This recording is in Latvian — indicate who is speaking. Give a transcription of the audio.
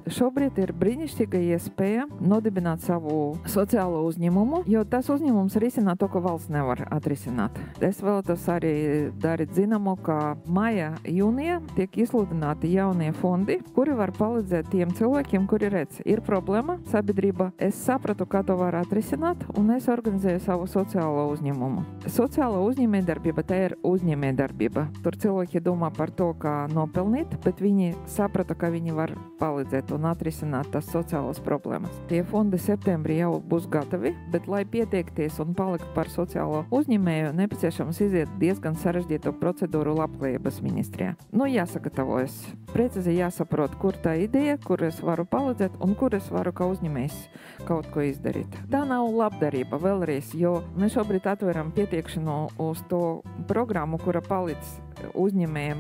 Speaker 1: Šobrīd ir brīnišķīga iespēja nodibināt savu sociālo uzņēmumu, jo tas uzņēmums risina to, ko valsts nevar atrisināt. Es vēlētos arī darīt zināmu, ka maija, jūnija tiek izsludināti jaunie fondi, kuri var palīdzēt tiem cilvēkiem, kuri redz, ir problēma, sabiedrība, es sapratu, kā to var atrisināt, un es organizēju savu sociālo uzņēmumu. Sociālo uzņēmējdarbība, tā ir uzņēmējdarbība. Tur cilvēki domā par to, kā nopelnīt, bet viņi saprata, ka viņi var palīdzēt un atrisināt tās sociālas problēmas. Tie fondi septembrī jau būs gatavi, bet, lai pieteikties un palikt par sociālo uzņēmēju, nepieciešams iziet diezgan sarežģītu procedūru Labklājības ministrijā. Jāsagatavojas. Precīzi jāsaprot, kur tā ideja, kur es varu palīdzēt un kur es varu kā uzņēmējs kaut ko izdarīt. Tā nav labdarība vēlreiz, jo mēs šobrīd atveram pieteikšanu uz to programmu, kura palīdz uzņēmējiem